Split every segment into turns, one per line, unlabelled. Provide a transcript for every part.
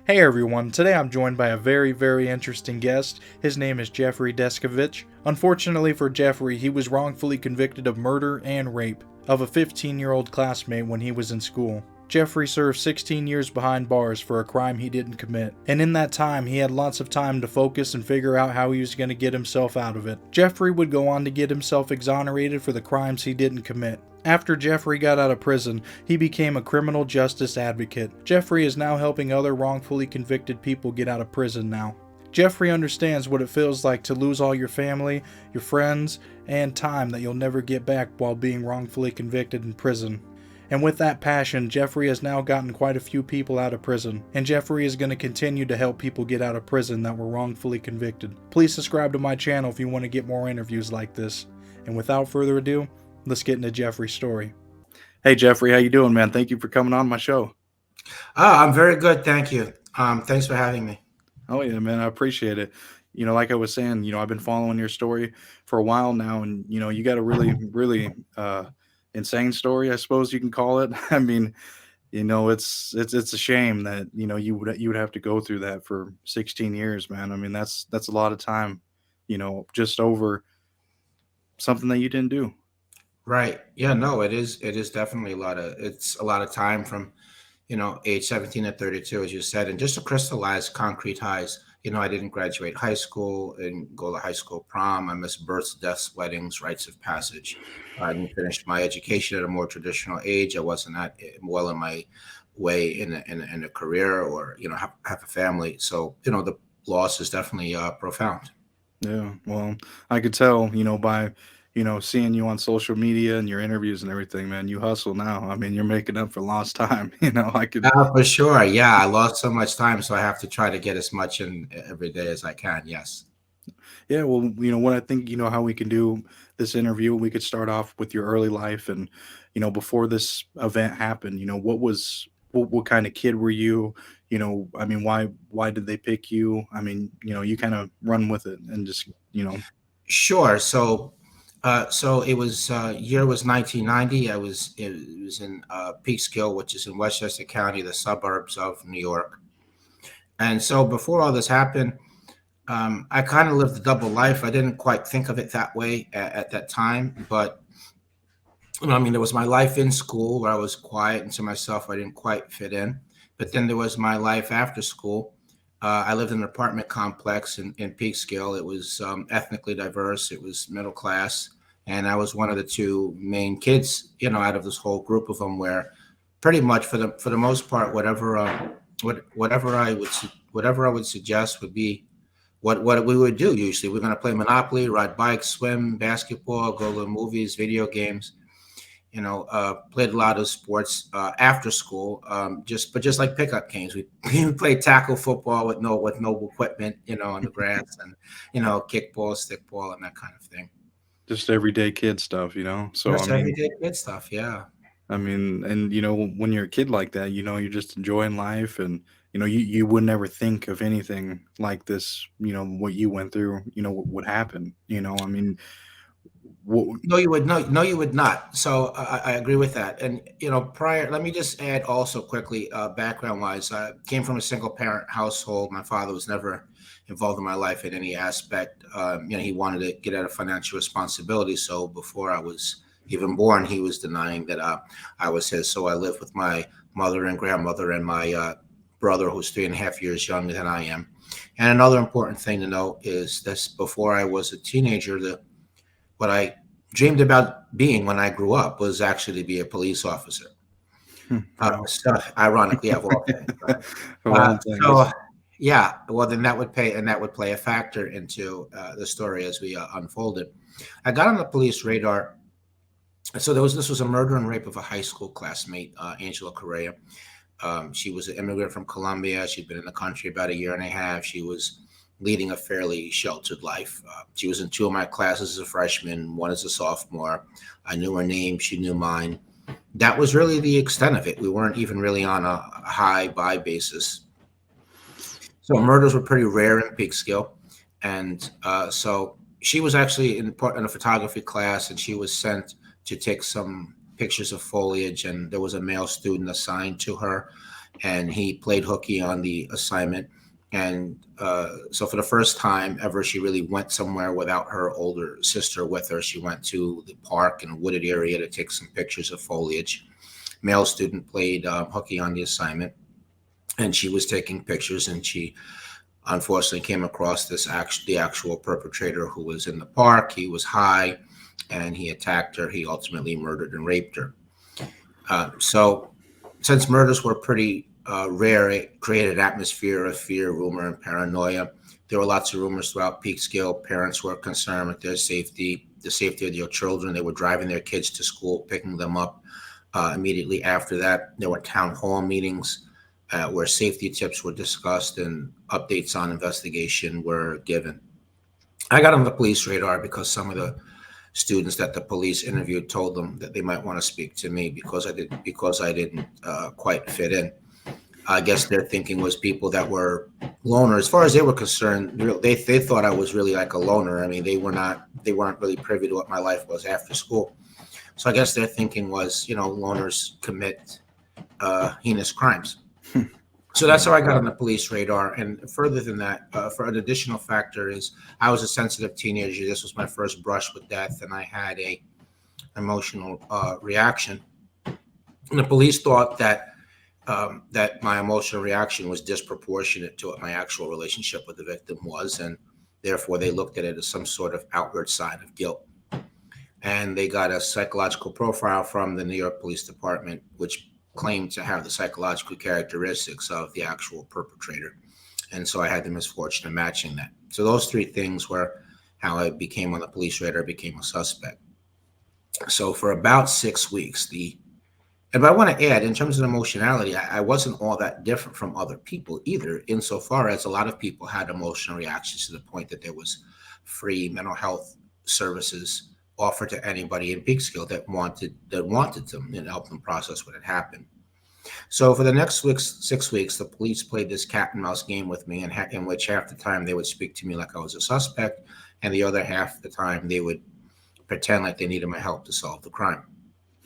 Hey everyone, today I'm joined by a very interesting guest. His name is Jeffery Deskovic. Unfortunately for Jeffery, he was wrongfully convicted of murder and rape of a 15-year-old classmate when he was in school. Jeffery served 16 years behind bars for a crime he didn't commit, and in that time he had lots of time to focus and figure out how he was going to get himself out of it. Jeffery would go on to get himself exonerated for the crimes he didn't commit. After Jeffery got out of prison, he became a criminal justice advocate. Jeffery is now helping other wrongfully convicted people get out of prison now. Jeffery understands what it feels like to lose all your family, your friends, and time that you'll never get back while being wrongfully convicted in prison. And with that passion, Jeffery has now gotten quite a few people out of prison, and Jeffery is going to continue to help people get out of prison that were wrongfully convicted. Please subscribe to my channel if you want to get more interviews like this. And without further ado, let's get into Jeffrey's story. Hey Jeffrey, how you doing, man? Thank you for coming on my show.
I'm very good, thank you. Thanks for having me.
Oh yeah, man, I appreciate it. Like I was saying, I've been following your story for a while now, and you got a really insane story, I suppose you can call it. I mean, it's a shame that you would have to go through that for 16 years, man. I mean, that's a lot of time, just over something that you didn't do.
Right. Yeah, no, it is. It is definitely it's a lot of time from, age 17 to 32, as you said. And just to crystallize concrete highs, I didn't graduate high school and go to high school prom. I missed births, deaths, weddings, rites of passage. I didn't finish my education at a more traditional age. I wasn't that well in my way in a career or, have a family. So, the loss is definitely profound.
Yeah, well, I could tell, by, seeing you on social media and your interviews and everything, man, you hustle now. I mean, you're making up for lost time. I could,
For sure. Yeah, I lost so much time, so I have to try to get as much in every day as I can. Yes.
yeah, well, what I think, how we can do this interview, we could start off with your early life and, before this event happened, what kind of kid were you? I mean, why did they pick you? I mean, you kind of run with it and just,
Sure. So it was year was 1990. It was in Peekskill, which is in Westchester County, the suburbs of New York. And so before all this happened, I kind of lived a double life. I didn't quite think of it that way at that time, but I mean, there was my life in school where I was quiet and to myself. I didn't quite fit in. But then there was my life after school. I lived in an apartment complex in Peekskill. It was ethnically diverse. It was middle class, and I was one of the two main kids, out of this whole group of them. Where pretty much for the most part, whatever I would suggest would be what we would do. Usually, we're going to play Monopoly, ride bikes, swim, basketball, go to the movies, video games. Played a lot of sports after school. Just like pickup games, we played tackle football with no equipment, on the grass, and kickball, stickball, and that kind of thing.
just everyday kid stuff. So, I
Just
mean,
everyday kid stuff. Yeah.
and when you're a kid like that, you're just enjoying life, and you would never think of anything like this. What you went through, would happen. I mean, what?
No, you would no, you would not. So I agree with that. And prior, let me just add also quickly, background wise, I came from a single parent household. My father was never involved in my life in any aspect. He wanted to get out of financial responsibility. So before I was even born, he was denying that I was his. So I lived with my mother and grandmother and my brother, who's 3.5 years younger than I am. And another important thing to note is this: before I was a teenager, what I dreamed about being when I grew up was actually to be a police officer.
Wow.
So ironically, of all things, right?
Of all
So
things.
yeah, well then that would play a factor into the story as we unfolded. I got on the police radar. So this was a murder and rape of a high school classmate, Angela Correa. She was an immigrant from Colombia. She'd been in the country about a year and a half. She was leading a fairly sheltered life. She was in two of my classes as a freshman, one as a sophomore. I knew her name. She knew mine. That was really the extent of it. We weren't even really on a high buy basis. So murders were pretty rare in Peekskill. And so she was actually in a photography class, and she was sent to take some pictures of foliage. And there was a male student assigned to her. and he played hooky on the assignment. And so for the first time ever, she really went somewhere without her older sister with her. She went to the park in a wooded area to take some pictures of foliage. Male student played hooky on the assignment, and she was taking pictures, and she unfortunately came across the actual perpetrator who was in the park. He was high, and he attacked her. He ultimately murdered and raped her. So since murders were pretty rare, it created an atmosphere of fear, rumor, and paranoia. There were lots of rumors throughout Peekskill. Parents were concerned with their safety, the safety of their children. They were driving their kids to school, picking them up. Immediately after that, there were town hall meetings where safety tips were discussed and updates on investigation were given. I got on the police radar because some of the students that the police interviewed told them that they might want to speak to me because I didn't quite fit in. I guess their thinking was people that were loners. As far as they were concerned, they thought I was really like a loner. I mean, they weren't really privy to what my life was after school. So I guess their thinking was, loners commit heinous crimes. So that's how I got on the police radar. And further than that, for an additional factor is I was a sensitive teenager. This was my first brush with death, and I had a emotional reaction. And the police thought that my emotional reaction was disproportionate to what my actual relationship with the victim was, and therefore they looked at it as some sort of outward sign of guilt. And they got a psychological profile from the New York Police Department, which claimed to have the psychological characteristics of the actual perpetrator. And so I had the misfortune of matching that. So those three things were how I became on the police radar, became a suspect. So for about 6 weeks, and I want to add, in terms of emotionality, I wasn't all that different from other people either, insofar as a lot of people had emotional reactions to the point that there was free mental health services offered to anybody in Peekskill that wanted them and help them process what had happened. So for the next 6 weeks, the police played this cat and mouse game with me, in which half the time they would speak to me like I was a suspect, and the other half the time they would pretend like they needed my help to solve the crime.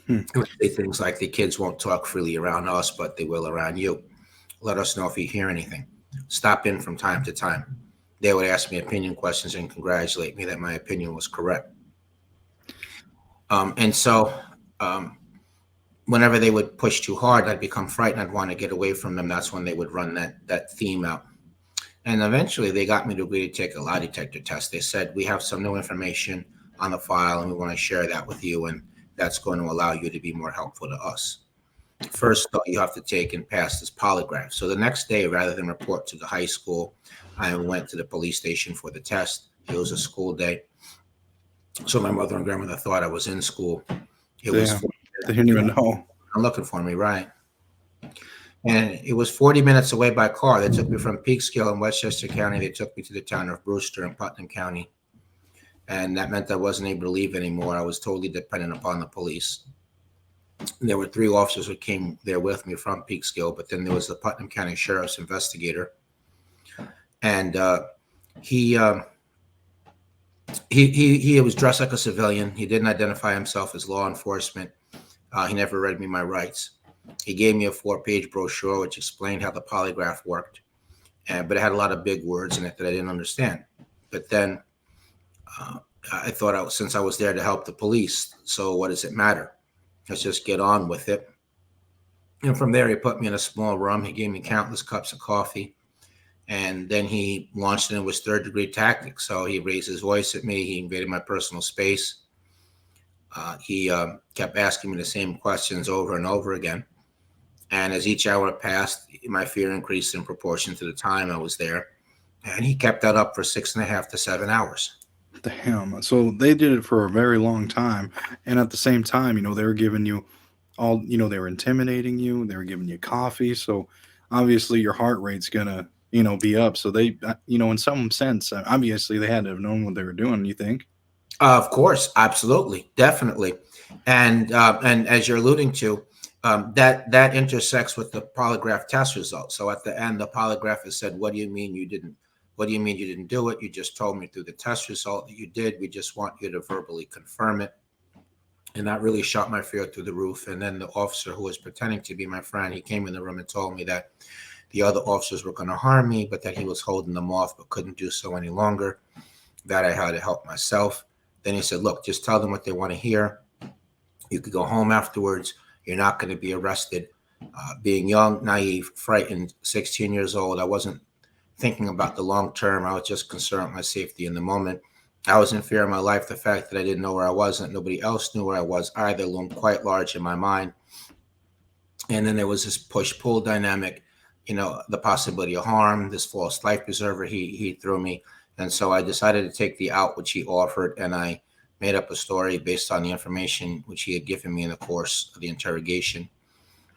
It would say things like, the kids won't talk freely around us, but they will around you. Let us know if you hear anything. Stop in from time to time. They would ask me opinion questions and congratulate me that my opinion was correct. And so whenever they would push too hard, I'd become frightened. I'd want to get away from them. That's when they would run that theme out. And eventually they got me to agree to take a lie detector test. They said, we have some new information on the file and we want to share that with you. And that's going to allow you to be more helpful to us. First, though, you have to take and pass this polygraph. So the next day, rather than report to the high school, I went to the police station for the test. It was a school day. So my mother and grandmother thought I was in school. It was
they didn't even know.
I'm looking for me, right? And it was 40 minutes away by car. They took me from Peekskill in Westchester County. They took me to the town of Brewster in Putnam County. And that meant I wasn't able to leave anymore. I was totally dependent upon the police. And there were 3 officers who came there with me from Peekskill, but then there was the Putnam County Sheriff's investigator. And he was dressed like a civilian. He didn't identify himself as law enforcement. He never read me my rights. He gave me a 4-page brochure which explained how the polygraph worked, but it had a lot of big words in it that I didn't understand. But then I thought, since I was there to help the police, so what does it matter? Let's just get on with it. And from there, he put me in a small room. He gave me countless cups of coffee. And then he launched into his third-degree tactics. So he raised his voice at me. He invaded my personal space. He kept asking me the same questions over and over again. And as each hour passed, my fear increased in proportion to the time I was there. And he kept that up for 6.5 to 7 hours.
Damn. So they did it for a very long time. And at the same time, they were giving you all, they were intimidating you. They were giving you coffee. So obviously your heart rate's going to, be up. So they, in some sense, obviously they had to have known what they were doing, you think?
Of course. Absolutely. Definitely. And as you're alluding to, that intersects with the polygraph test results. So at the end, the polygraphist said, what do you mean you didn't do it? You just told me through the test result that you did. We just want you to verbally confirm it. and that really shot my fear through the roof. And then the officer who was pretending to be my friend, he came in the room and told me that the other officers were going to harm me, but that he was holding them off, but couldn't do so any longer, that I had to help myself. Then he said, look, just tell them what they want to hear. You could go home afterwards. You're not going to be arrested. Being young, naive, frightened, 16 years old, I wasn't thinking about the long term. I was just concerned with my safety in the moment. I was in fear of my life. The fact that I didn't know where I was and nobody else knew where I was either loomed quite large in my mind. And then there was this push-pull dynamic, the possibility of harm, this false life preserver he threw me. And so I decided to take the out which he offered, and I made up a story based on the information which he had given me in the course of the interrogation.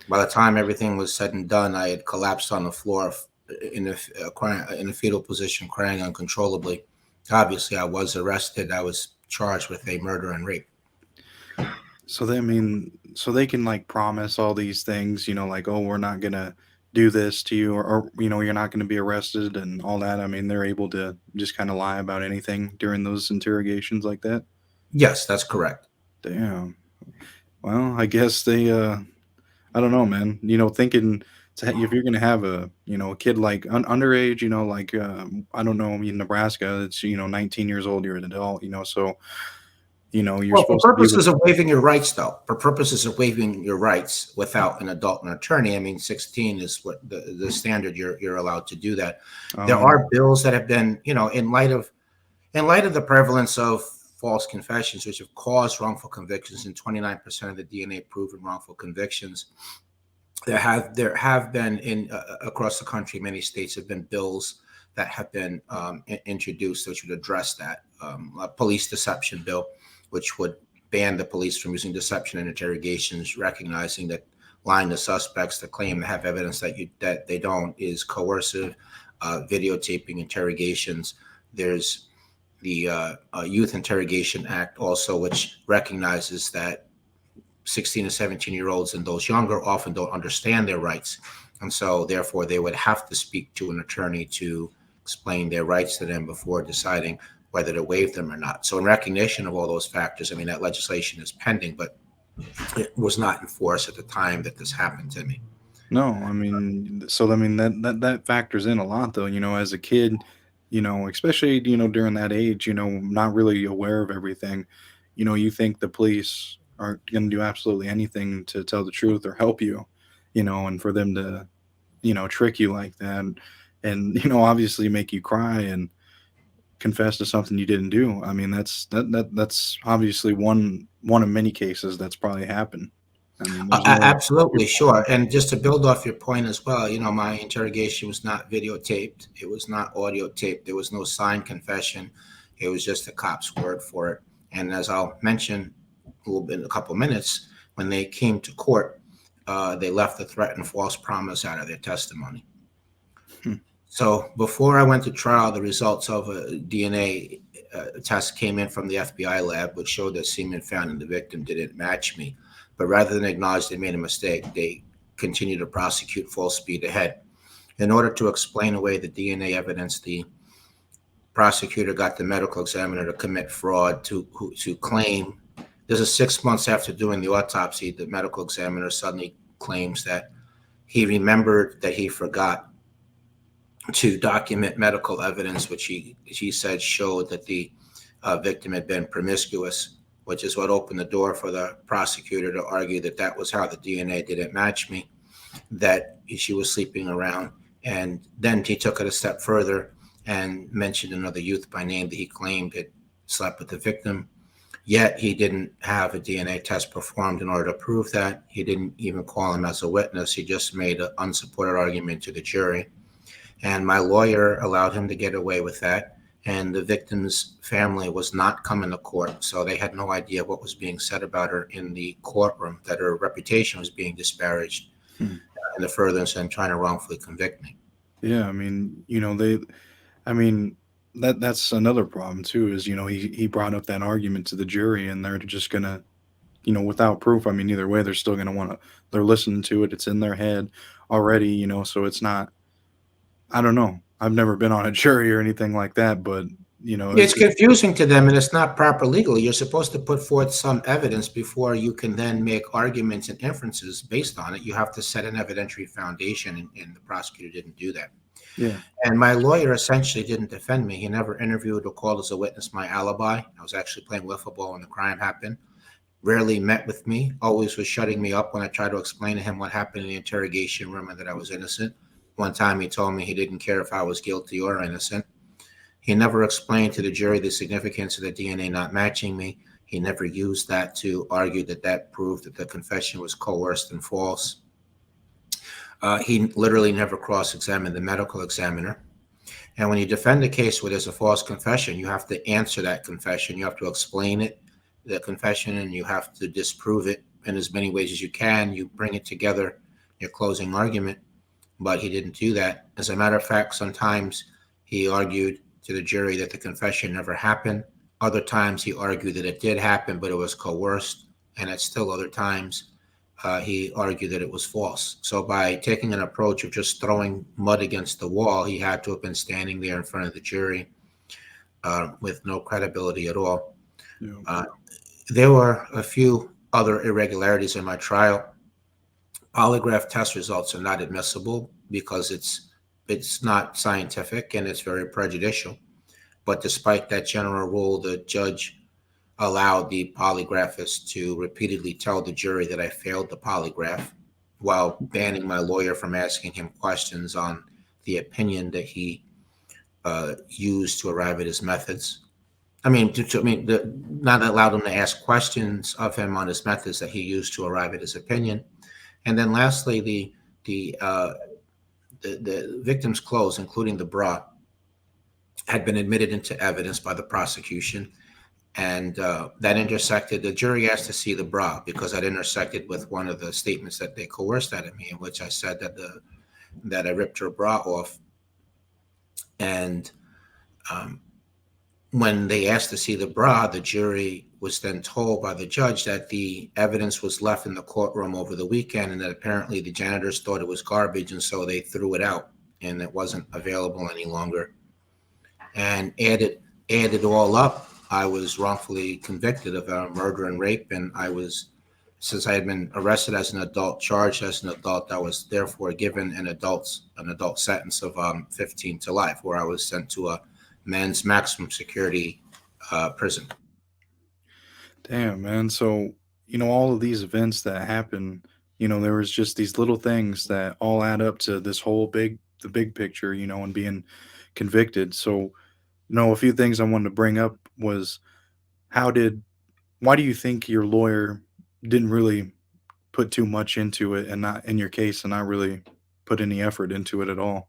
By the time everything was said and done, I had collapsed on the floor in a fetal position, crying uncontrollably. Obviously, I was arrested. I was charged with a murder and rape.
So they, I mean, so they can like promise all these things, like, oh, we're not gonna do this to you, or you're not gonna be arrested and all that. I mean, they're able to just kind of lie about anything during those interrogations like that.
Yes, that's correct.
Damn. Well, I guess they. I don't know, man. Thinking if you're gonna have a kid like underage, like I don't know, in Nebraska, it's 19 years old, you're an adult, so you're
Well, for
supposed to be able
purposes
to.
of waiving your rights, though, for purposes of waiving your rights without an adult and attorney, I mean, 16 is what the standard. You're allowed to do that. There
Um,
are bills that have been, in light of the prevalence of false confessions, which have caused wrongful convictions, and 29% of the DNA proven wrongful convictions. There have been across the country, many states have been bills that have been introduced which would address that. A police deception bill, which would ban the police from using deception in interrogations, recognizing that lying to suspects to claim to have evidence that they don't is coercive. Videotaping interrogations. There's the Youth Interrogation Act also, which recognizes that 16 to 17-year-olds and those younger often don't understand their rights. And so therefore they would have to speak to an attorney to explain their rights to them before deciding whether to waive them or not. So in recognition of all those factors, I mean, that legislation is pending, but it was not in force at the time that this happened to me.
no, I mean, so I mean that factors in a lot though, as a kid, especially during that age, not really aware of everything, you think the police aren't going to do absolutely anything to tell the truth or help you, and for them to trick you like that, and obviously make you cry and confess to something you didn't do. I mean, that's obviously one of many cases that's probably happened. I mean, there's no
Absolutely, sure. And just to build off your point as well, my interrogation was not videotaped. It was not audio taped. There was no signed confession. It was just the cop's word for it. And as I'll mention a little bit in a couple of minutes, when they came to court, they left the threat and false promise out of their testimony.
Hmm.
So before I went to trial, the results of a DNA test came in from the FBI lab, which showed that semen found in the victim didn't match me. But rather than acknowledge they made a mistake, they continued to prosecute full speed ahead. In order to explain away the DNA evidence, the prosecutor got the medical examiner to commit fraud to claim. This is 6 months after doing the autopsy. The medical examiner suddenly claims that he remembered that he forgot to document medical evidence, which he said showed that the victim had been promiscuous, which is what opened the door for the prosecutor to argue that that was how the DNA didn't match me, that she was sleeping around. And then he took it a step further and mentioned another youth by name that he claimed had slept with the victim. Yet he didn't have a DNA test performed in order to prove that. He didn't even call him as a witness. He just made an unsupported argument to the jury. And my lawyer allowed him to get away with that. And the victim's family was not coming to court. So they had no idea what was being said about her in the courtroom, that her reputation was being disparaged
Hmm.
in the furtherance and trying to wrongfully convict me.
Yeah, I mean, I mean, that's another problem too. Is he brought up that argument to the jury, and they're just gonna, without proof. I mean, either way, they're still gonna want to. They're listening to it. It's in their head already, so it's not. I don't know. I've never been on a jury or anything like that, but It's
It's
just
confusing to them, and it's not proper legally. You're supposed to put forth some evidence before you can then make arguments and inferences based on it. You have to set an evidentiary foundation, and the prosecutor didn't do that.
yeah,
And my lawyer essentially didn't defend me. He never interviewed or called as a witness my alibi. I was actually playing wiffle ball when the crime happened. Rarely met with me, always was shutting me up when I tried to explain to him what happened in the interrogation room and that I was innocent. One time he told me he didn't care if I was guilty or innocent. He never explained to the jury the significance of the DNA not matching me. He never used that to argue that that proved that the confession was coerced and false. He literally never cross examined the medical examiner. And when you defend a case where there's a false confession, you have to answer that confession. You have to explain it, the confession, and you have to disprove it in as many ways as you can. You bring it together, your closing argument, but he didn't do that. As a matter of fact, sometimes he argued to the jury that the confession never happened. Other times he argued that it did happen, but it was coerced. And at still other times, he argued that it was false. So by taking an approach of just throwing mud against the wall, he had to have been standing there in front of the jury with no credibility at all.
yeah,
Uh, there were a few other irregularities in my trial. Polygraph test results are not admissible because it's not scientific and it's very prejudicial. But despite that general rule, the judge allowed the polygraphist to repeatedly tell the jury that I failed the polygraph while banning my lawyer from asking him questions on the opinion that he used to arrive at his methods. Not allowed him to ask questions of him on his methods that he used to arrive at his opinion. And then lastly, the victim's clothes, including the bra, had been admitted into evidence by the prosecution, and that intersected. The jury asked to see the bra because that intersected with one of the statements that they coerced out of me, in which I said that I ripped her bra off. And when they asked to see the bra, the jury was then told by the judge that the evidence was left in the courtroom over the weekend and that apparently the janitors thought it was garbage, and so they threw it out and it wasn't available any longer. And added all up, I was wrongfully convicted of murder and rape, and since I had been arrested as an adult, charged as an adult, I was therefore given an adult sentence of 15 to life, where I was sent to a men's maximum security prison.
damn, man. So all of these events that happen, there was just these little things that all add up to this whole the big picture, and being convicted. So, a few things I wanted to bring up was how did why do you think your lawyer didn't really put too much into it and not in your case and not really put any effort into it at all?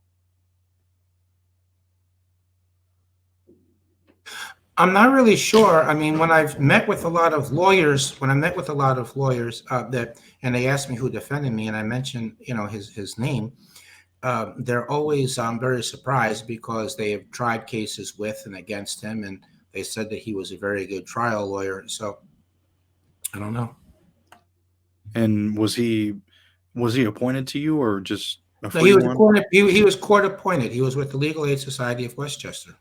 I'm not really sure. I mean, when I met with a lot of lawyers and they asked me who defended me, and I mentioned, his name, they're always very surprised because they have tried cases with and against him, and they said that he was a very good trial lawyer. So I don't know.
And was he appointed to you or just a
No,
free one?
he was court appointed. He was with the Legal Aid Society of Westchester.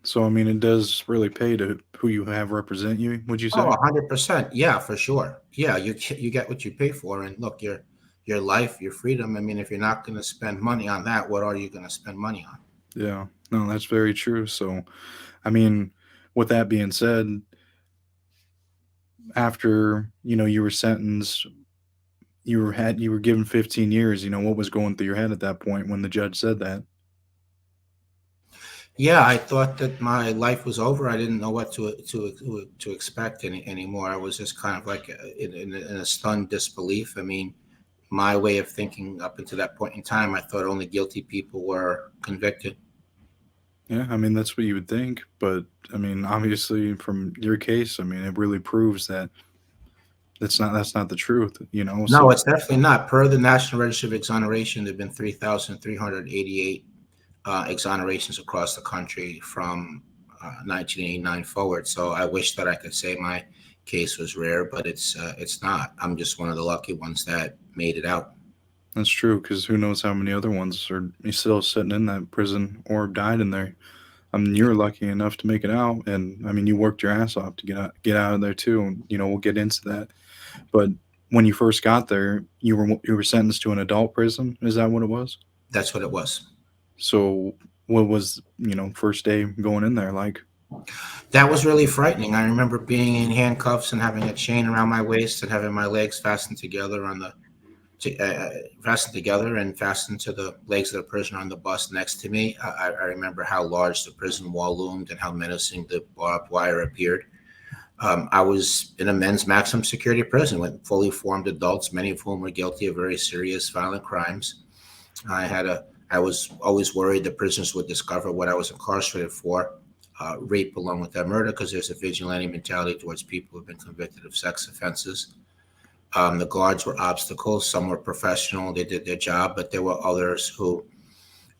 So I mean, it does really pay to who you have represent you. Would you
Oh,
say?
100%. Yeah, for sure. Yeah, you get what you pay for, and look, your life, your freedom. I mean, if you're not going to spend money on that, what are you going to spend money on?
Yeah, no, that's very true. So, I mean, with that being said, after you were sentenced, you were given 15 years. What was going through your head at that point when the judge said that?
Yeah, I thought that my life was over. I didn't know what to expect anymore. I was just kind of like in a stunned disbelief. I mean, my way of thinking up until that point in time, I thought only guilty people were convicted.
Yeah, I mean that's what you would think, but I mean obviously from your case, I mean it really proves that that's not the truth.
No,
So
it's definitely not. Per the National Register of Exoneration, there have been 3,388 exonerations across the country from 1989 forward. So I wish that I could say my case was rare, but it's not. I'm just one of the lucky ones that made it out.
that's true because who knows how many other ones are still sitting in that prison or died in there. I mean, you were lucky enough to make it out, and I mean, you worked your ass off to get out of there too. And we'll get into that. But when you first got there, you were sentenced to an adult prison. Is that what it was?
That's what it was.
So, what was first day going in there like?
That was really frightening. I remember being in handcuffs and having a chain around my waist and having my legs fastened together fastened together and fastened to the legs of the prisoner on the bus next to me. I remember how large the prison wall loomed and how menacing the barbed wire appeared. I was in a men's maximum security prison with fully formed adults, many of whom were guilty of very serious violent crimes. I was always worried the prisoners would discover what I was incarcerated for, rape along with that murder, because there's a vigilante mentality towards people who've been convicted of sex offenses. The guards were obstacles. Some were professional; they did their job, but there were others who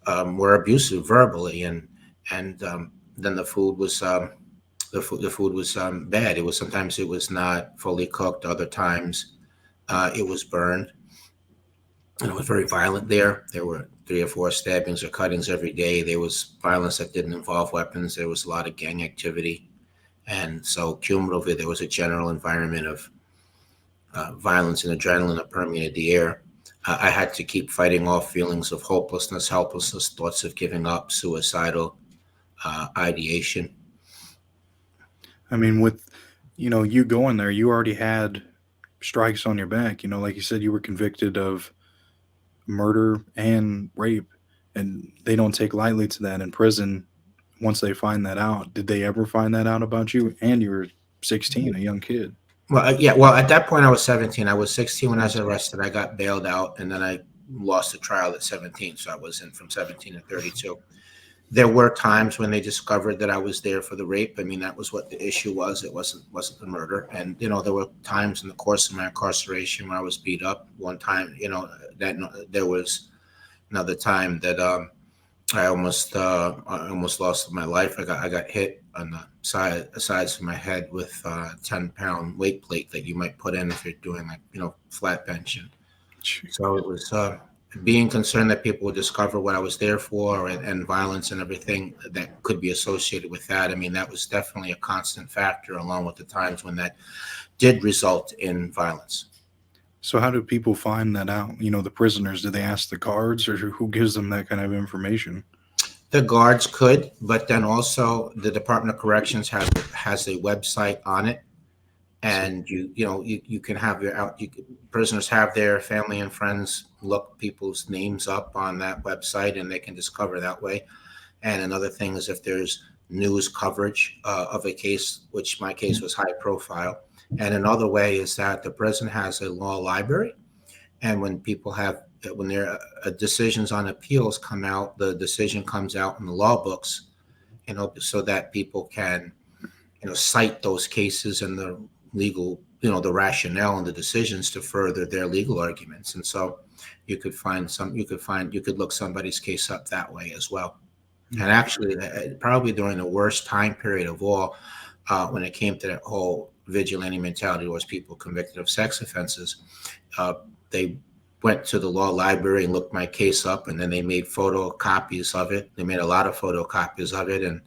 were abusive verbally, and then the food was bad. It was sometimes it was not fully cooked. Other times it was burned, and it was very violent there. There were 3 or 4 stabbings or cuttings every day. There was violence that didn't involve weapons. There was a lot of gang activity, and so cumulatively there was a general environment of violence and adrenaline that permeated the air. I had to keep fighting off feelings of hopelessness, helplessness, thoughts of giving up, suicidal ideation.
I mean, with you going there, you already had strikes on your back. Like you said, you were convicted of murder and rape, and they don't take lightly to that in prison. Once they find that out, did they ever find that out about you? And you were 16, a young kid.
Well, yeah. Well, at that point, I was 17. I was 16 when I was arrested. I got bailed out, and then I lost the trial at 17. So I was in from 17 to 32. There were times when they discovered that I was there for the rape. I mean, that was what the issue was. It wasn't the murder. And there were times in the course of my incarceration where I was beat up. One time, that there was another time that I almost lost my life. I got hit on the sides of my head with a 10-pound weight plate that you might put in if you're doing like flat benching. So it was being concerned that people would discover what I was there for, and violence and everything that could be associated with that. I mean, that was definitely a constant factor, along with the times when that did result in violence.
So how do people find that out? The prisoners, do they ask the guards, or who gives them that kind of information?
The guards could, but then also the Department of Corrections has a website on it,
So,
and you can have prisoners have their family and friends look people's names up on that website, and they can discover that way. And another thing is if there's news coverage of a case, which my case was high profile. And another way is that the prison has a law library, and when their decisions on appeals come out, the decision comes out in the law books, so that people can cite those cases and the legal, the rationale and the decisions to further their legal arguments. And so you could look somebody's case up that way as well. And
mm,
actually, probably during the worst time period of all, when it came to that whole vigilante mentality towards people convicted of sex offenses, they went to the law library and looked my case up, and then they made photocopies of it. They made a lot of photocopies of it, and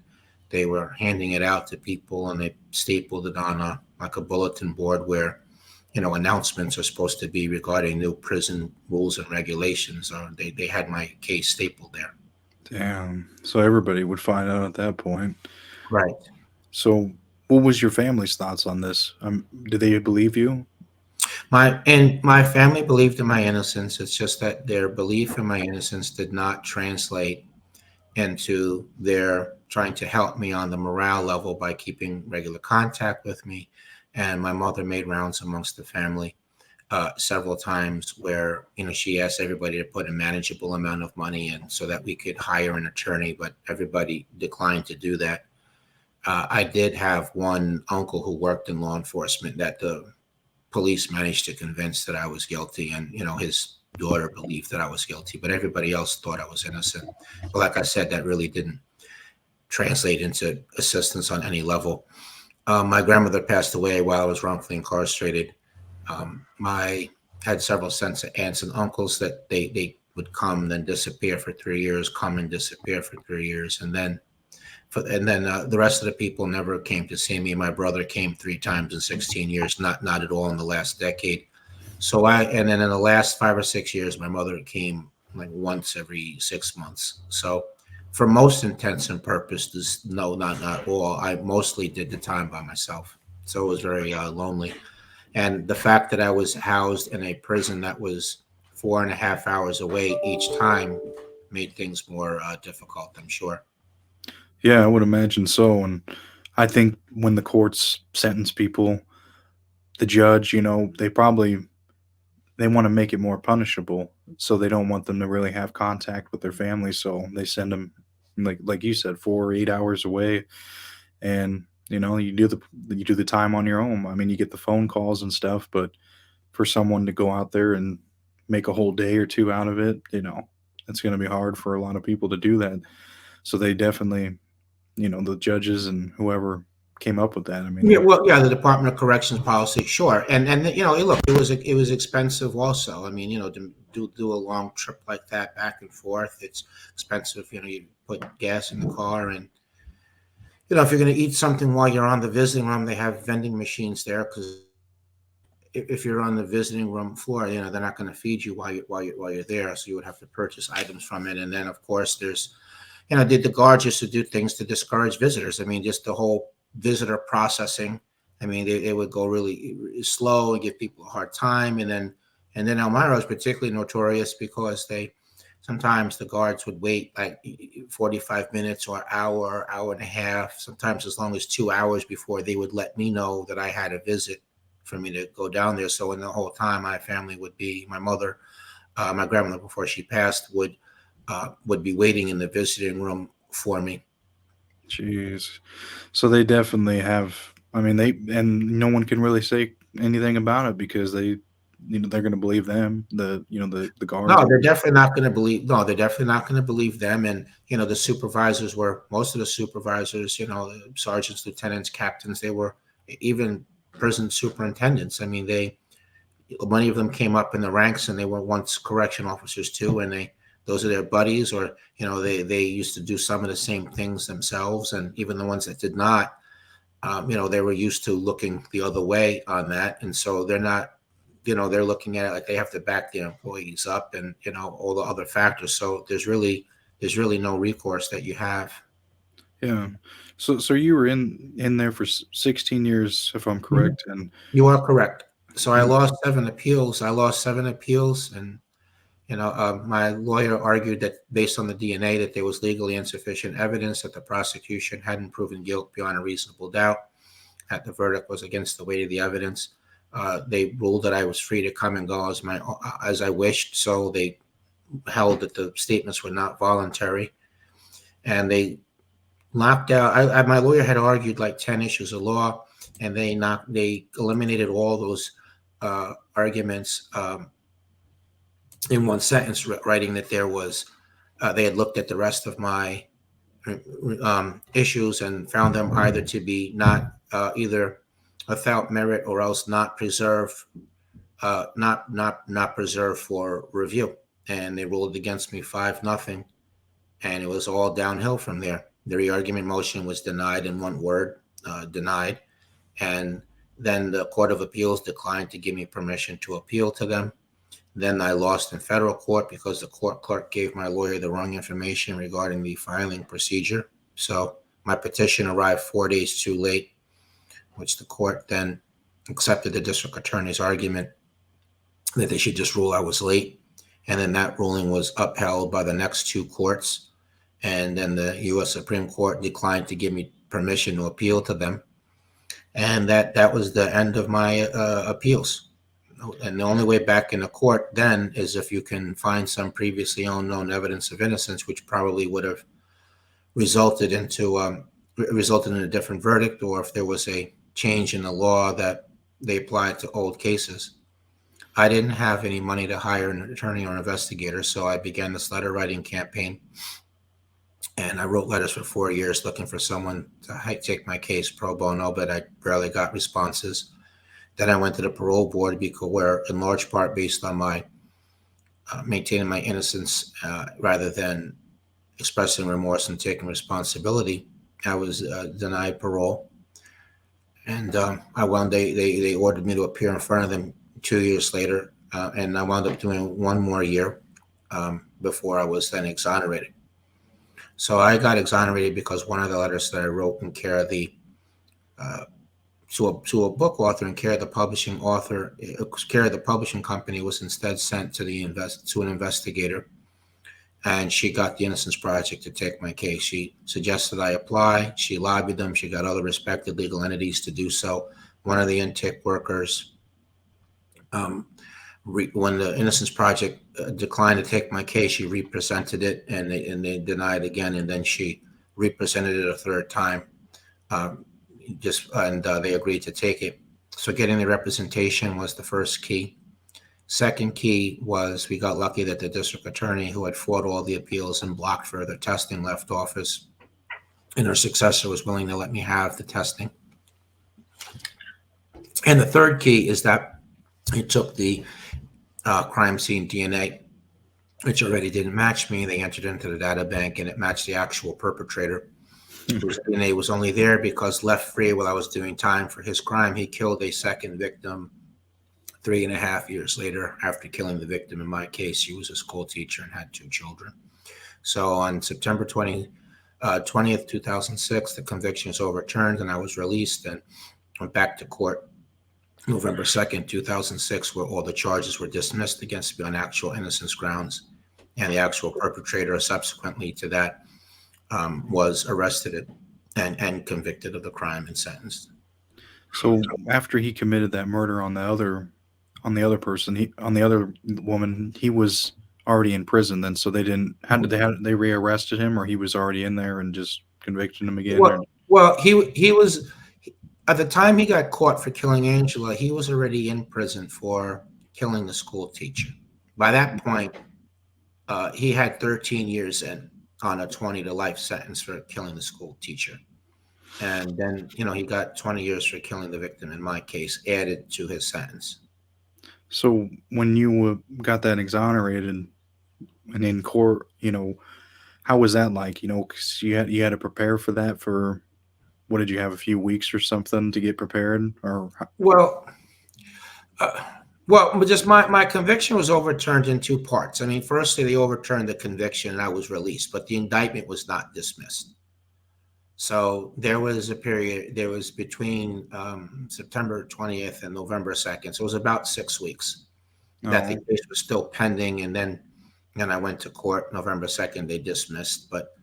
they were handing it out to people, and they stapled it on like a bulletin board where announcements are supposed to be regarding new prison rules and regulations. Or they had my case stapled there.
damn. So everybody would find out at that point.
Right.
So, what was your family's thoughts on this? Did they believe you?
My family believed in my innocence. It's just that their belief in my innocence did not translate into their trying to help me on the morale level by keeping regular contact with me. And my mother made rounds amongst the family several times where she asked everybody to put a manageable amount of money in so that we could hire an attorney, but everybody declined to do that. I did have one uncle who worked in law enforcement that the police managed to convince that I was guilty, and his daughter believed that I was guilty, but everybody else thought I was innocent. But like I said, that really didn't translate into assistance on any level. My grandmother passed away while I was wrongfully incarcerated. My had several sets of aunts and uncles that they would come, then disappear for 3 years, come and disappear for 3 years, and then And then the rest of the people never came to see me. My brother came 3 times in 16 years, not at all in the last decade. And then in the last 5 or 6 years, my mother came like once every 6 months. So for most intents and purposes, no, not all. I mostly did the time by myself. So it was very lonely. And the fact that I was housed in a prison that was 4.5 hours away each time made things more difficult, I'm sure.
Yeah, I would imagine so. And I think when the courts sentence people, the judge, they want to make it more punishable, so they don't want them to really have contact with their family. So they send them, like you said, 4 or 8 hours away, and you do the time on your own. I mean, you get the phone calls and stuff, but for someone to go out there and make a whole day or two out of it, it's going to be hard for a lot of people to do that. So they definitely, the judges and whoever came up with that. I mean,
Yeah, well, yeah, the Department of Corrections policy, sure, and look, it was expensive also. I mean, to do a long trip like that back and forth, it's expensive. You put gas in the car, and if you're going to eat something while you're on the visiting room, they have vending machines there because if you're on the visiting room floor, they're not going to feed you while you're there, so you would have to purchase items from it, and then of course there's the guards used to do things to discourage visitors. I mean, just the whole visitor processing. I mean, they would go really slow and give people a hard time. And then Elmira was particularly notorious because sometimes the guards would wait like 45 minutes or hour and a half, sometimes as long as 2 hours before they would let me know that I had a visit for me to go down there. So in the whole time, my family would be, my mother, my grandmother before she passed would be waiting in the visiting room for me.
jeez. So they definitely have. I mean, and no one can really say anything about it because they're going to believe them. The guards.
No, they're definitely not going to believe. No, they're definitely not going to believe them. And the supervisors were most of the supervisors. The sergeants, lieutenants, captains. They were even prison superintendents. I mean, many of them came up in the ranks, and they were once correction officers too. And those are their buddies, or they used to do some of the same things themselves. And even the ones that did not, they were used to looking the other way on that, and so they're not. They're looking at it like they have to back their employees up, and all the other factors. So there's really no recourse that you have.
Yeah. So you were in there for 16 years, if I'm
Mhm.
correct, and
You are correct. So I
and
lost 7 appeals. And my lawyer argued that based on the DNA, that there was legally insufficient evidence, that the prosecution hadn't proven guilt beyond a reasonable doubt, that the verdict was against the weight of the evidence. They ruled that I was free to come and go as I wished. So they held that the statements were not voluntary, and they knocked out. My lawyer had argued like 10 issues of law, and they eliminated all those arguments in one sentence, writing that they had looked at the rest of my issues and found them either to be not either without merit or else not preserved for review. And they ruled against me 5-0, and it was all downhill from there. The re-argument motion was denied in one word, denied. And then the Court of Appeals declined to give me permission to appeal to them. Then I lost in federal court because the court clerk gave my lawyer the wrong information regarding the filing procedure. So my petition arrived 4 days too late, which the court then accepted the district attorney's argument that they should just rule I was late. And then that ruling was upheld by the next two courts. And then the U.S. Supreme Court declined to give me permission to appeal to them. And that was the end of my appeals. And the only way back in the court then is if you can find some previously unknown evidence of innocence, which probably would have resulted resulted in a different verdict, or if there was a change in the law that they applied to old cases. I didn't have any money to hire an attorney or investigator, so I began this letter writing campaign. And I wrote letters for 4 years looking for someone to take my case pro bono, but I barely got responses. Then I went to the parole board, where in large part based on my maintaining my innocence rather than expressing remorse and taking responsibility. I was denied parole, and I wound. They ordered me to appear in front of them 2 years later, and I wound up doing one more year before I was then exonerated. So I got exonerated because one of the letters that I wrote in care of the to a book author and care of the publishing author, care of the publishing company was instead sent to an investigator, and she got the Innocence Project to take my case. She suggested I apply. She lobbied them. She got other respected legal entities to do so. One of the intake workers, when the Innocence Project declined to take my case, she represented it, and they denied again, and then she represented it a third time. They agreed to take it. So getting the representation was the first key. Second key was we got lucky that the district attorney, who had fought all the appeals and blocked further testing, left office, and her successor was willing to let me have the testing. And the third key is that it took the crime scene DNA, which already didn't match me. They entered into the data bank, and it matched the actual perpetrator. Whose DNA was only there because left free while I was doing time for his crime. He killed a second victim 3.5 years later after killing the victim. In my case, she was a school teacher and had 2 children. So on September 20th, 2006, the conviction was overturned and I was released and went back to court November 2nd, 2006, where all the charges were dismissed against me on actual innocence grounds. And the actual perpetrator subsequently to that was arrested and convicted of the crime and sentenced.
So after he committed that murder on the other person, on the other woman, he was already in prison then. So they didn't. How did they rearrested him, or he was already in there and just convicted him again?
Well, he was at the time he got caught for killing Angela. He was already in prison for killing the school teacher. By that point, he had 13 years in on a 20 to life sentence for killing the school teacher. And then, he got 20 years for killing the victim, in my case, added to his sentence.
So when you got that exonerated and in court, how was that like? Because you had to prepare for that for, what did you have, a few weeks or something to get prepared? Or
just my conviction was overturned in 2 parts. I mean, firstly, they overturned the conviction and I was released, but the indictment was not dismissed. So there was a period, there was between September 20th and November 2nd. So it was about 6 weeks that the case was still pending. And then I went to court November 2nd, they dismissed. But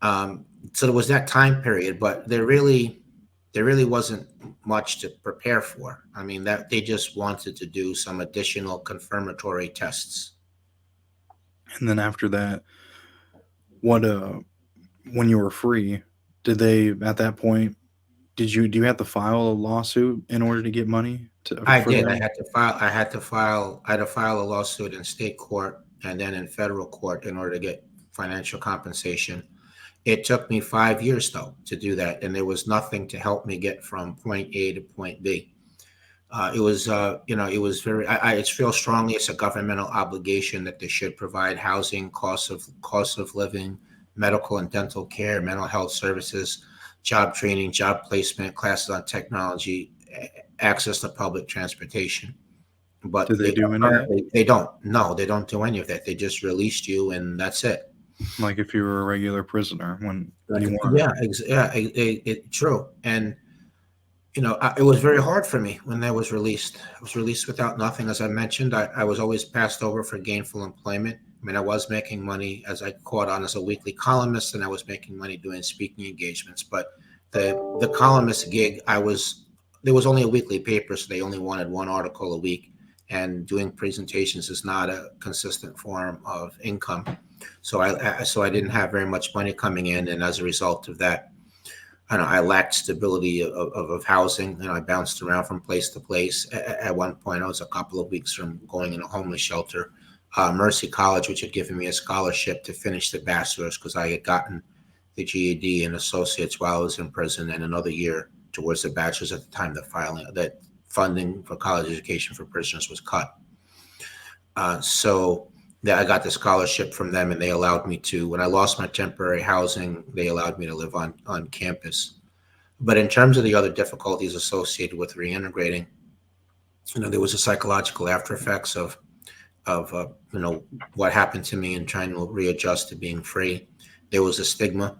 so there was that time period, but there really wasn't much to prepare for. I mean, that they just wanted to do some additional confirmatory tests.
And then after that, when you were free, did they, at that point, do you have to file a lawsuit in order to get money?
I did. I had to file a lawsuit in state court and then in federal court in order to get financial compensation. It took me 5 years though to do that, and there was nothing to help me get from point A to point B. It was very. I feel strongly it's a governmental obligation that they should provide housing, costs of living, medical and dental care, mental health services, job training, job placement, classes on technology, access to public transportation. But
do they do any of that?
They don't. No, they don't do any of that. They just released you, and that's it.
Like if you were a regular prisoner when you
weren't. True. And it was very hard for me when I was released. I was released without nothing. As I mentioned, I was always passed over for gainful employment. I mean, I was making money as I caught on as a weekly columnist, and I was making money doing speaking engagements. But the columnist gig, there was only a weekly paper, so they only wanted 1 article a week. And doing presentations is not a consistent form of income. So I didn't have very much money coming in, and as a result of that, I lacked stability of housing. I bounced around from place to place. At one point, I was a couple of weeks from going in a homeless shelter. Mercy College, which had given me a scholarship to finish the bachelor's because I had gotten the GED and associates while I was in prison, and another year towards the bachelor's at the time that funding for college education for prisoners was cut. So that I got the scholarship from them, and they allowed me to. When I lost my temporary housing, they allowed me to live on campus. But in terms of the other difficulties associated with reintegrating, there was a psychological after effects of what happened to me and trying to readjust to being free. There was a stigma.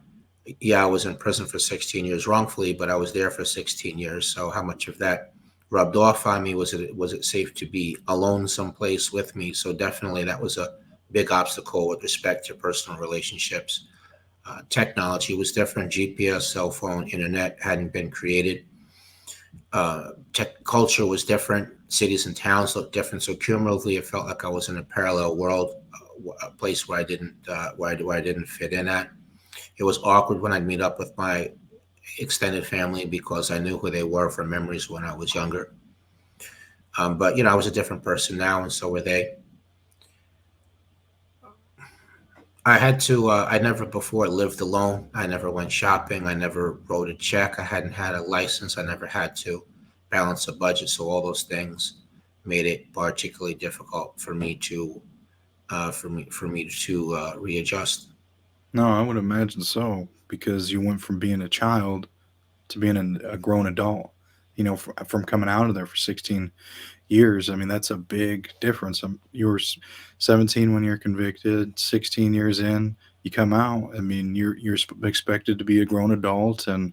Yeah, I was in prison for 16 years wrongfully, but I was there for 16 years. So how much of that rubbed off on me? Was it safe to be alone someplace with me? So definitely that was a big obstacle with respect to personal relationships. Technology was different. GPS, cell phone, internet hadn't been created. Tech culture was different. Cities and towns looked different. So cumulatively, it felt like I was in a parallel world, a place where I didn't fit in at. It was awkward when I'd meet up with my extended family because I knew who they were from memories when I was younger. But I was a different person now, and so were they. I had to. I never before lived alone. I never went shopping. I never wrote a check. I hadn't had a license. I never had to balance a budget. So all those things made it particularly difficult for me to readjust.
No, I would imagine so because you went from being a child to being a grown adult. From coming out of there for 16 years. I mean, that's a big difference. You were 17 when you're convicted, 16 years in, you come out. I mean, you're expected to be a grown adult, and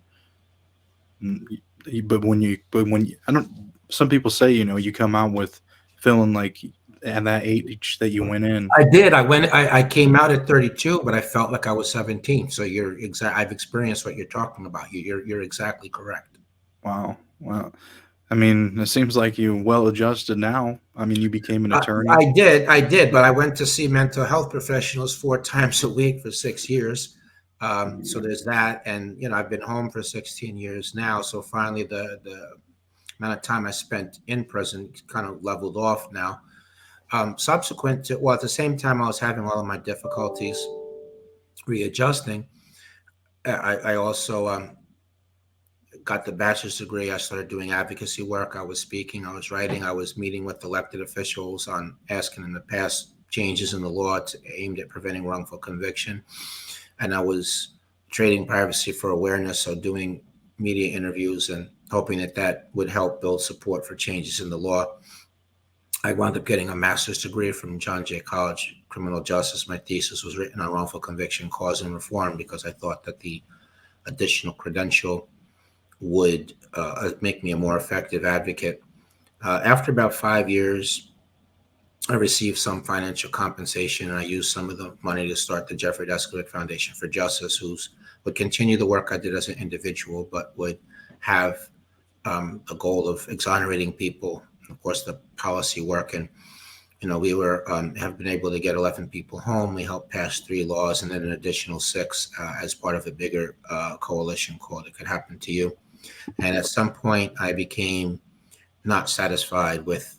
mm, I don't. Some people say you come out with feeling like at that age that you went in.
I did. I came out at 32, but I felt like I was 17. So I've experienced what you're talking about. You're exactly correct.
Wow, wow. I mean, it seems like you well adjusted now. I mean, you became an
I,
attorney.
I did, but I went to see mental health professionals 4 times a week for 6 years. So there's that, and I've been home for 16 years now. So finally, the amount of time I spent in prison kind of leveled off now. Subsequent to, well, at the same time I was having all of my difficulties readjusting, I also got the bachelor's degree. I started doing advocacy work. I was speaking, I was writing, I was meeting with elected officials on asking them to pass changes in the law aimed at preventing wrongful conviction. And I was trading privacy for awareness, so doing media interviews and hoping that that would help build support for changes in the law. I wound up getting a master's degree from John Jay College, criminal justice. My thesis was written on wrongful conviction, cause, and reform because I thought that the additional credential would make me a more effective advocate. After about 5 years, I received some financial compensation, and I used some of the money to start the Jeffery Deskovic Foundation for Justice, who's would continue the work I did as an individual, but would have a goal of exonerating people. Of course, the policy work, and we were have been able to get 11 people home. We helped pass 3 laws, and then an additional 6 as part of a bigger coalition called "It Could Happen to You." And at some point, I became not satisfied with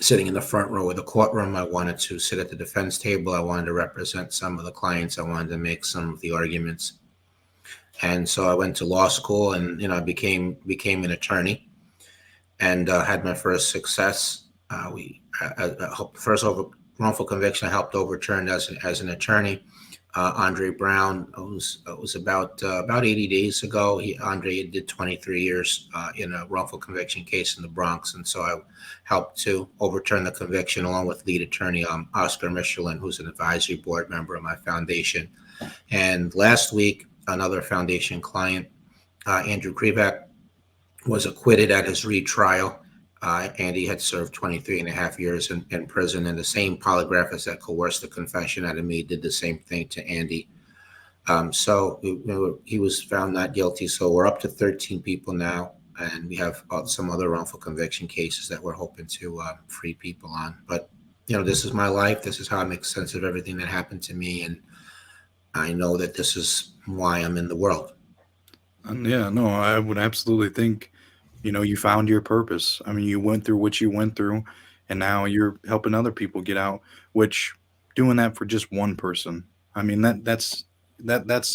sitting in the front row of the courtroom. I wanted to sit at the defense table. I wanted to represent some of the clients. I wanted to make some of the arguments. And so I went to law school, and I became an attorney, and had my first success. We first over wrongful conviction I helped overturn as an attorney. Andre Brown was about 80 days ago. Andre did 23 years in a wrongful conviction case in the Bronx, and so I helped to overturn the conviction along with lead attorney Oscar Michelin, who's an advisory board member of my foundation. And last week, another foundation client, Andrew Krivak, was acquitted at his retrial. Andy had served 23 and a half years in prison, and the same polygraphist that coerced the confession out of me did the same thing to Andy. So he was found not guilty. So we're up to 13 people now, and we have some other wrongful conviction cases that we're hoping to free people on. But this is my life. This is how I make sense of everything that happened to me, and I know that this is why I'm in the world.
And yeah, no, I would absolutely think, you found your purpose. I mean, you went through what you went through, and now you're helping other people get out, which doing that for just one person. I mean, that's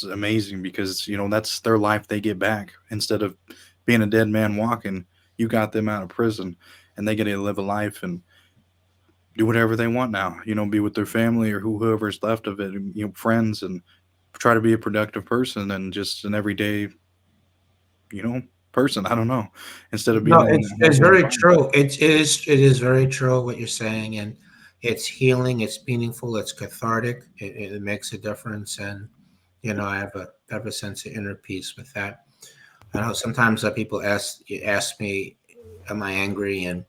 amazing because, that's their life they get back instead of being a dead man walking. You got them out of prison and they get to live a life, and do whatever they want now. Be with their family or whoever's left of it, and, friends, and try to be a productive person and just an everyday, you know, person. I don't know. Instead of
No,
being in
it's
that
it's
horrible
very
environment.
true. It is very true what you're saying, and it's healing. It's meaningful. It's cathartic. It makes a difference, and I have a sense of inner peace with that. I know sometimes people ask me, "Am I angry?" And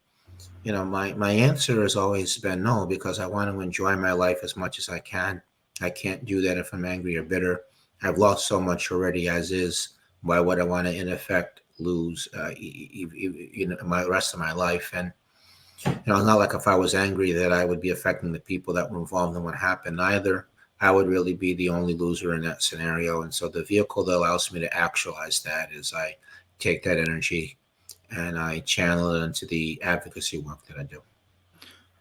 my answer has always been no, because I want to enjoy my life as much as I can. I can't do that if I'm angry or bitter. I've lost so much already as is. Why would I want to, in effect, lose my rest of my life? And it's not like if I was angry that I would be affecting the people that were involved in what happened. Either I would really be the only loser in that scenario. And so the vehicle that allows me to actualize that is I take that energy and I channel it into the advocacy work that I do.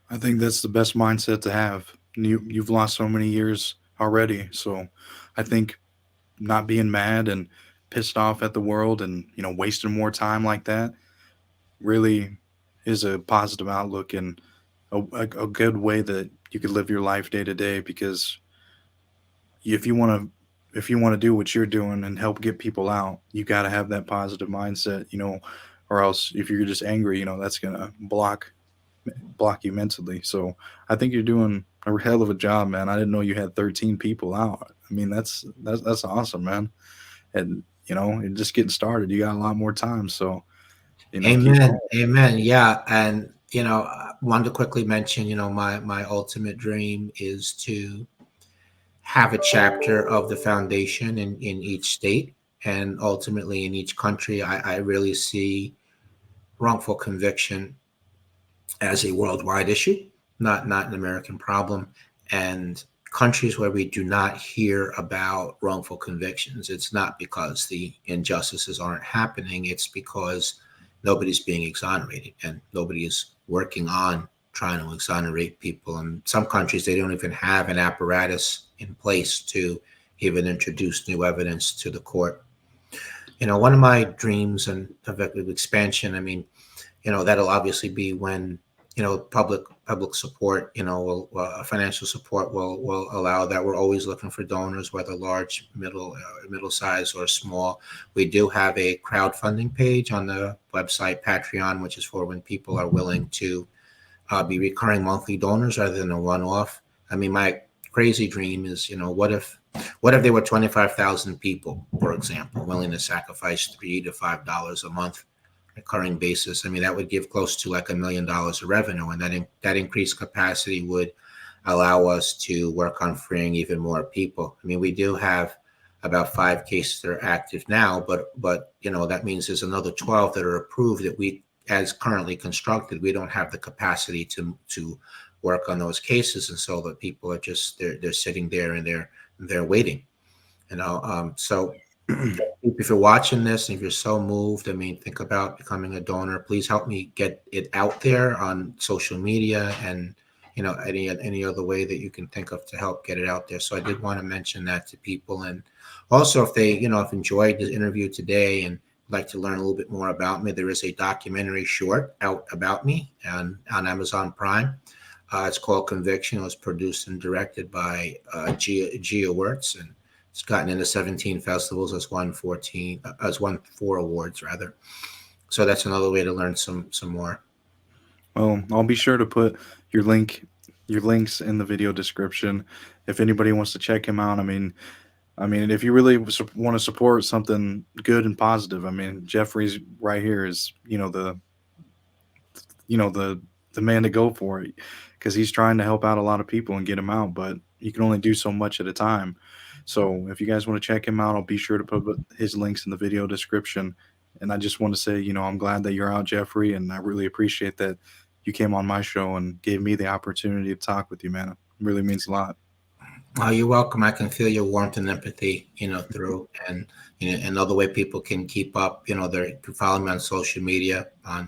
I think that's the best mindset to have. You've lost so many years already, so I think not being mad and pissed off at the world and wasting more time like that really is a positive outlook and a good way that you could live your life day to day, because if you want to do what you're doing and help get people out, you got to have that positive mindset, or else if you're just angry, that's going to block you mentally. So I think you're doing a hell of a job, man. I didn't know you had 13 people out. I mean, that's awesome, man. And you're just getting started. You got a lot more time, so keep
Amen.
going.
Amen. Yeah. And, I wanted to quickly mention, my ultimate dream is to have a chapter of the foundation in each state and ultimately in each country. I really see wrongful conviction as a worldwide issue, not an American problem. And countries where we do not hear about wrongful convictions, it's not because the injustices aren't happening. It's because nobody's being exonerated and nobody is working on trying to exonerate people. In some countries, they don't even have an apparatus in place to even introduce new evidence to the court. One of my dreams and of expansion, I mean, that'll obviously be when public support, financial support will allow that. We're always looking for donors, whether large, middle size, or small. We do have a crowdfunding page on the website Patreon, which is for when people are willing to be recurring monthly donors rather than a one-off. I mean, my crazy dream is, what if there were 25,000 people, for example, willing to sacrifice $3 to $5 a month recurring basis? I mean, that would give close to like $1 million of revenue, and that increased capacity would allow us to work on freeing even more people. I mean, we do have about 5 cases that are active now, but that means there's another 12 that are approved that we, as currently constructed, we don't have the capacity to work on those cases, and so the people are just they're sitting there and they're waiting. So if you're watching this and if you're so moved, I mean, think about becoming a donor. Please help me get it out there on social media and any other way that you can think of to help get it out there. So I did want to mention that to people. And also, if they have enjoyed the interview today and like to learn a little bit more about me, there is a documentary short out about me on Amazon Prime. It's called Conviction. It was produced and directed by Gia Wertz, and it's gotten into 17 festivals, has won 4 awards rather. So that's another way to learn some more.
Well, I'll be sure to put your links in the video description if anybody wants to check him out. I mean, if you really want to support something good and positive, I mean, Jeffrey's right here is the man to go for it, because he's trying to help out a lot of people and get them out, but you can only do so much at a time. So if you guys want to check him out, I'll be sure to put his links in the video description. And I just want to say, I'm glad that you're out, Jeffrey, and I really appreciate that you came on my show and gave me the opportunity to talk with you, man. It really means a lot.
Oh, you're welcome. I can feel your warmth and empathy, through, and another way people can keep up, they can follow me on social media on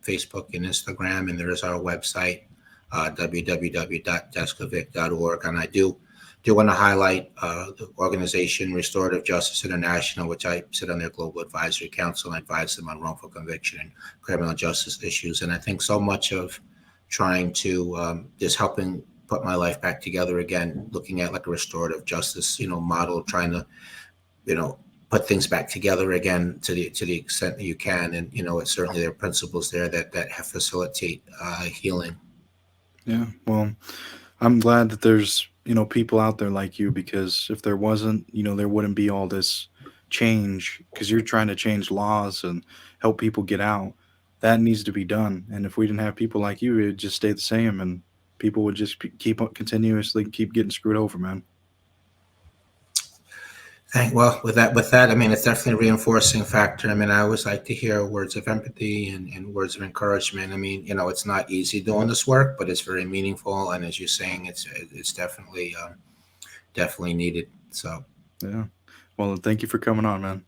Facebook and Instagram, and there is our website, www.deskovic.org, and I do want to highlight the organization Restorative Justice International, which I sit on their Global Advisory Council and advise them on wrongful conviction and criminal justice issues. And I think so much of trying to just helping put my life back together again, looking at like a restorative justice, model, trying to, put things back together again to the extent that you can. And, it's certainly there are principles there that facilitate healing.
Yeah, well, I'm glad that there's, people out there like you, because if there wasn't, there wouldn't be all this change, because you're trying to change laws and help people get out. That needs to be done. And if we didn't have people like you, it'd just stay the same, and people would just continuously keep getting screwed over, man.
Well, with that, I mean, it's definitely a reinforcing factor. I mean, I always like to hear words of empathy and words of encouragement. I mean, it's not easy doing this work, but it's very meaningful. And as you're saying, it's definitely needed. So,
yeah. Well, thank you for coming on, man.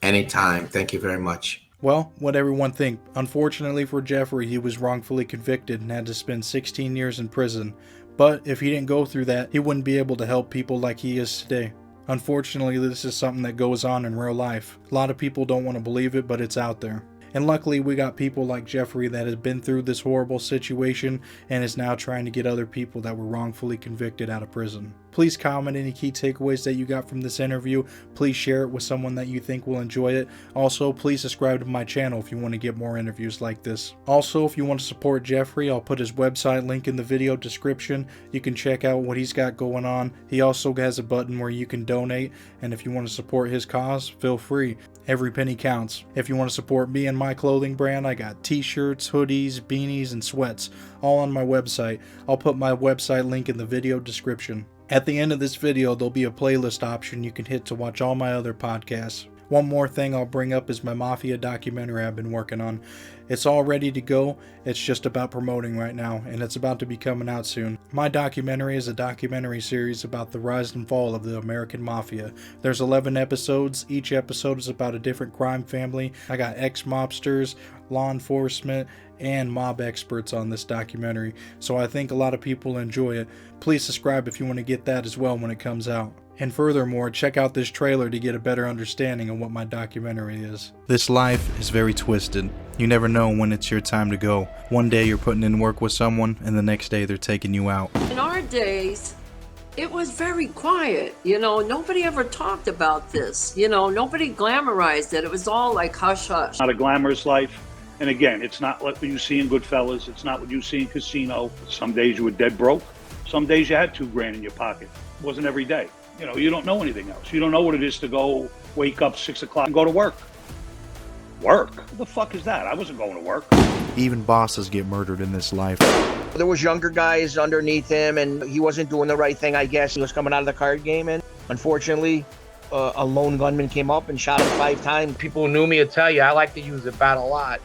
Anytime. Thank you very much.
Well, what everyone think. Unfortunately for Jeffrey, he was wrongfully convicted and had to spend 16 years in prison. But if he didn't go through that, he wouldn't be able to help people like he is today. Unfortunately, this is something that goes on in real life. A lot of people don't want to believe it, but it's out there. And luckily, we got people like Jeffrey that has been through this horrible situation and is now trying to get other people that were wrongfully convicted out of prison. Please comment any key takeaways that you got from this interview. Please share it with someone that you think will enjoy it. Also, please subscribe to my channel if you want to get more interviews like this. Also, if you want to support Jeffrey, I'll put his website link in the video description. You can check out what he's got going on. He also has a button where you can donate, and if you want to support his cause, feel free. Every penny counts. If you want to support me and my clothing brand, I got t-shirts, hoodies, beanies, and sweats, all on my website. I'll put my website link in the video description. At the end of this video, there'll be a playlist option you can hit to watch all my other podcasts. One more thing I'll bring up is my Mafia documentary I've been working on. It's all ready to go, it's just about promoting right now, and it's about to be coming out soon. My documentary is a documentary series about the rise and fall of the American Mafia. There's 11 episodes, each episode is about a different crime family. I got ex-mobsters, law enforcement, and mob experts on this documentary, so I think a lot of people enjoy it. Please subscribe if you want to get that as well when it comes out. And furthermore, check out this trailer to get a better understanding of what my documentary is. This life is very twisted. You never know when it's your time to go. One day you're putting in work with someone, and the next day they're taking you out.
In our days, it was very quiet. Nobody ever talked about this. Nobody glamorized it. It was all like hush hush.
Not a glamorous life. And again, it's not what you see in Goodfellas. It's not what you see in Casino. Some days you were dead broke. Some days you had $2,000 in your pocket. It wasn't every day. You don't know anything else. You don't know what it is to go wake up 6 o'clock and go to work. Work? What the fuck is that? I wasn't going to work.
Even bosses get murdered in this life.
There was younger guys underneath him, and he wasn't doing the right thing, I guess. He was coming out of the card game, and unfortunately, a lone gunman came up and shot him 5 times.
People who knew me would tell you I like to use the bat a lot.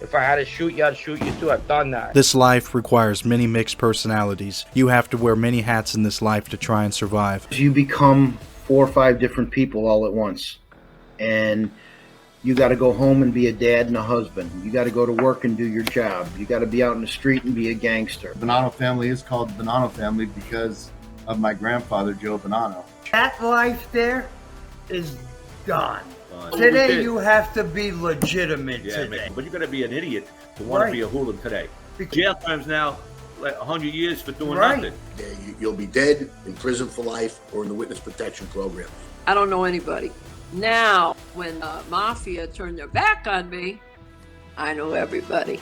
If I had to shoot you, I'd shoot you too. I've done that.
This life requires many mixed personalities. You have to wear many hats in this life to try and survive.
You become 4 or 5 different people all at once. And you got to go home and be a dad and a husband. You got to go to work and do your job. You got to be out in the street and be a gangster.
Bonanno family is called Bonanno family because of my grandfather, Joe Bonanno.
That life there is done. Today you have to be legitimate today.
Man, but you got to be an idiot to want to be a hooligan today. Jail time's now like 100 years for doing nothing.
You'll be dead, in prison for life, or in the witness protection program.
I don't know anybody. Now, when Mafia turned their back on me, I know everybody.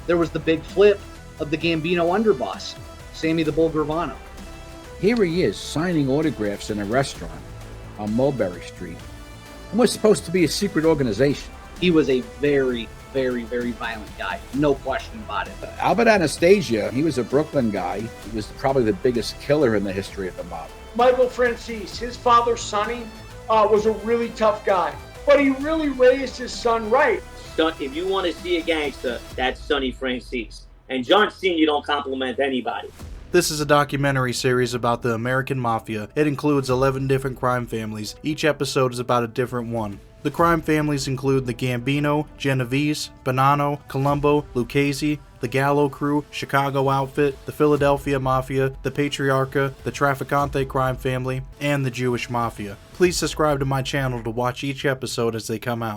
There was the big flip of the Gambino underboss, Sammy the Bull Gravano.
Here he is, signing autographs in a restaurant on Mulberry Street. And was supposed to be a secret organization.
He was a very, very, very violent guy. No question about it.
Albert Anastasia, he was a Brooklyn guy. He was probably the biggest killer in the history of the mob.
Michael Francis, his father, Sonny, was a really tough guy. But he really raised his son right.
If you want to see a gangster, that's Sonny Francis. And John Sr. don't compliment anybody.
This is a documentary series about the American Mafia. It includes 11 different crime families. Each episode is about a different one. The crime families include the Gambino, Genovese, Bonanno, Colombo, Lucchese, the Gallo Crew, Chicago Outfit, the Philadelphia Mafia, the Patriarca, the Trafficante crime family, and the Jewish Mafia. Please subscribe to my channel to watch each episode as they come out.